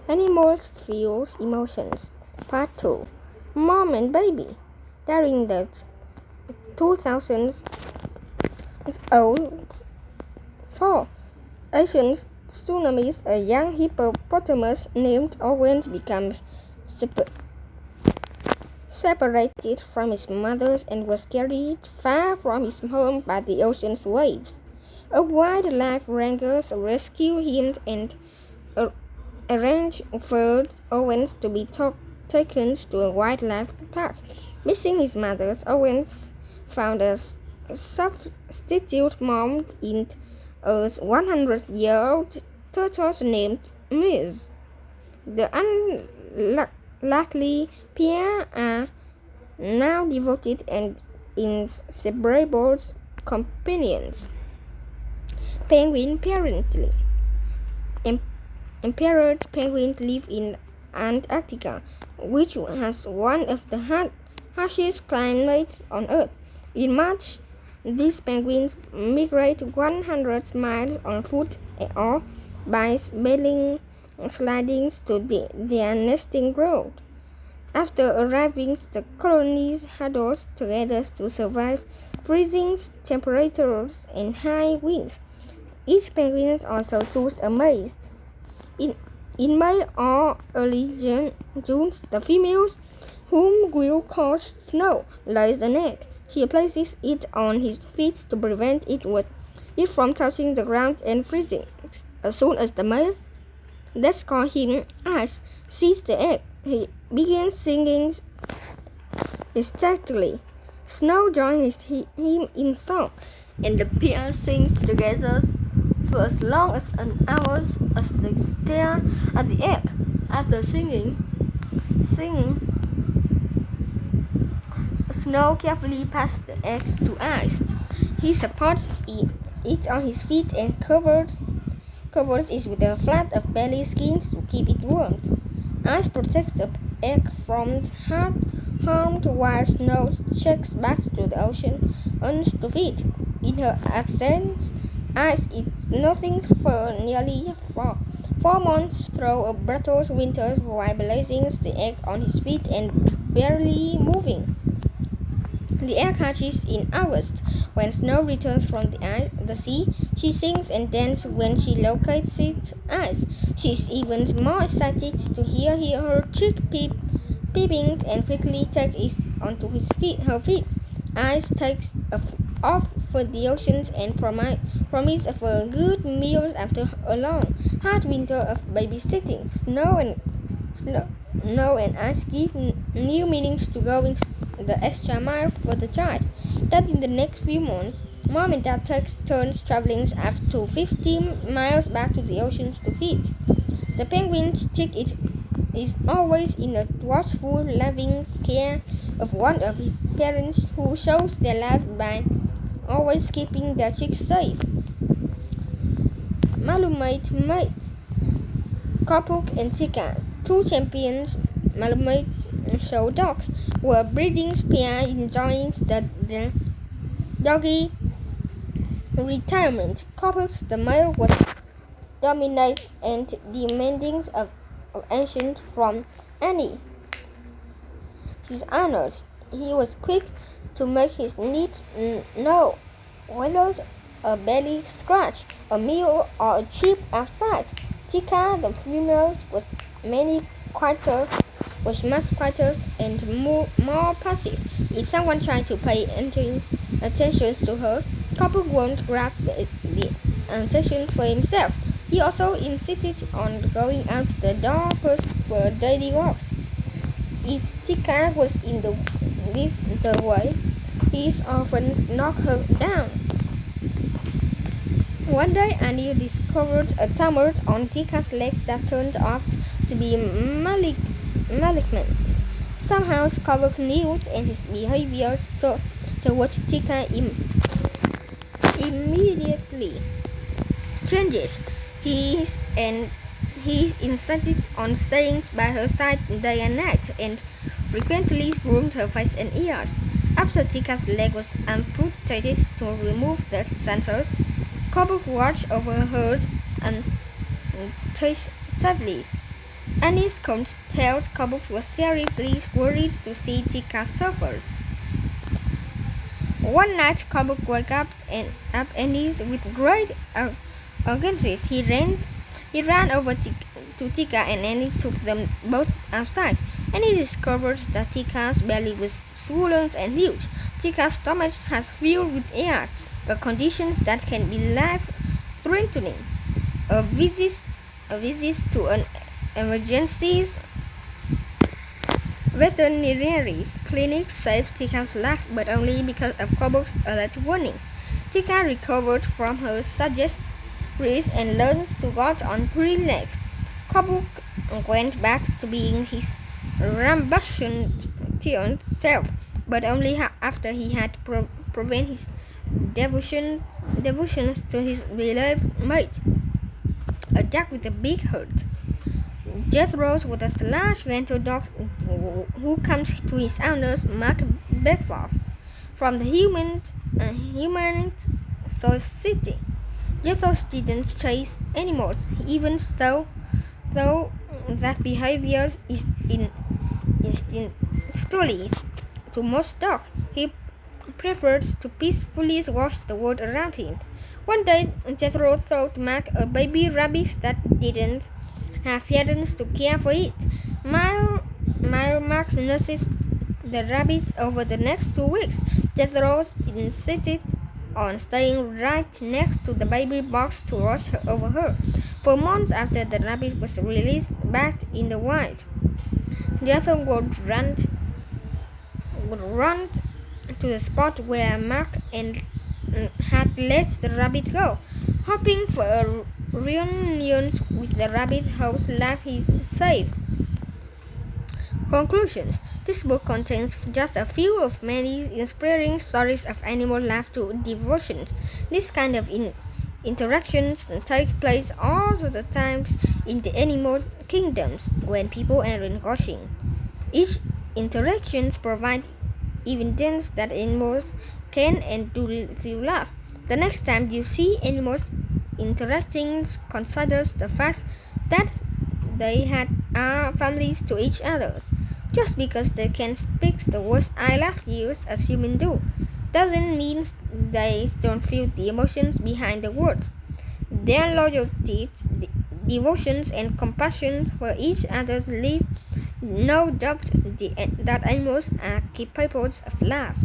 Animals feel emotions. Part 2. Mom and Baby. During the 2000s fall Asian tsunamis, a young hippopotamus named Owen becomes separated from his mother and was carried far from his home by the ocean's waves. A wildlife ranger rescued him and arranged for Owens to be taken to a wildlife park. Missing his mother, Owens found a substitute mom in a 100-year-old turtle named Miss. The unlikely pair are now devoted and inseparable companions. Penguin parenting. Emperor penguins live in Antarctica, which has one of the harshest climates on Earth. In March, these penguins migrate 100 miles on foot or by sailing slidings to their nesting ground. After arriving, the colonies huddle together to survive freezing temperatures and high winds. Each penguin also chooses a mate. In May or early June, the females, whom we'll call Snow, lays an egg. She places it on his feet to prevent it from touching the ground and freezing. As soon as the male, let's call him Ice, sees the egg, he begins singing ecstatically. Snow joins him in song, and the pair sings together for as long as an hour as they stare at the egg. After singing, Snow carefully passes the eggs to Ice. He supports it on his feet and covers it with a flap of belly skin to keep it warm. Ice protects the egg from harm while Snow checks back to the ocean to feed. In her absence, Ice eats nothing for nearly 4 months through a brutal winter while placing the egg on his feet and barely moving. The egg hatches in August. When Snow returns from the sea, she sings and dances when she locates Ice. She is even more excited to hear her chick peeping and quickly takes it onto her feet. Ice takes off for the oceans and promise of a good meal after a long, hard winter of babysitting. Snow and Ice give new meanings to going the extra mile for the child. That in the next few months, Mom and Dad take turns traveling up to 15 miles back to the oceans to feed. The penguin's chick is always in the watchful, loving care of one of his parents who shows their love by always keeping their chicks safe. Malamute mates. Kapuk and Tika, two champions Malamute show dogs, were a breeding pair enjoying the doggy retirement. Kapuk, the male, was dominant and demanding of attention from any his owners. He was quick to make his needs known, whether a belly scratch, a meal, or a chip outside. Tika, the female, was much quieter and more passive. If someone tried to pay attention to her, Copper won't grab the attention for himself. He also insisted on going out the door first for daily walks. If Tika was in the way, he often knocked her down. One day, Annie discovered a tumor on Tika's legs that turned out to be malignant. Somehow, Skobok knew, and his behavior towards Tika immediately changed. He insisted on staying by her side day and night, and frequently groomed her face and ears. After Tika's leg was amputated to remove the sensors, Kobuk watched over her attentively. Annie's tells Kabuk was terribly worried to see Tika suffer. One night, Kabuk woke up Annie's with great urgency. He ran over to Tika and Annie took them both outside. Annie discovered that Tika's belly was swollen and huge. Tika's stomach has filled with air, a condition that can be life-threatening. A visit to an emergency veterinary clinic saved Tika's life, but only because of Kabuk's alert warning. Tika recovered from her surgeries and learned to walk on three legs. Kabuk went back to being his rambunctious self, but only after he had proven his devotion to his beloved mate, a dog with a big heart. Jethro was a large gentle dog who comes to his owner's mark breakfast from the human society. Jethro didn't chase animals, even though that behavior is instinctual to most dogs. He prefers to peacefully watch the world around him. One day, Jethro thought Mark a baby rabbit that didn't have parents to care for it. Mark nurses the rabbit over the next 2 weeks. Jethro insisted on staying right next to the baby box to watch over her. For months after the rabbit was released back in the wild, Jethro would run to the spot where Mark had let the rabbit go, hoping for a reunion with the rabbit whose life he saved. Conclusions. This book contains just a few of many inspiring stories of animal life to devotions. This kind of interactions take place all the time in the animal kingdoms when people aren't watching. Each interaction provides evidence that animals can and do feel love. The next time you see animals interacting, consider the fact that they are families to each other. Just because they can speak the words "I love you" as humans do, doesn't mean they don't feel the emotions behind the words. Their loyalty, devotions, and compassion for each other leave no doubt that animals are capable of love.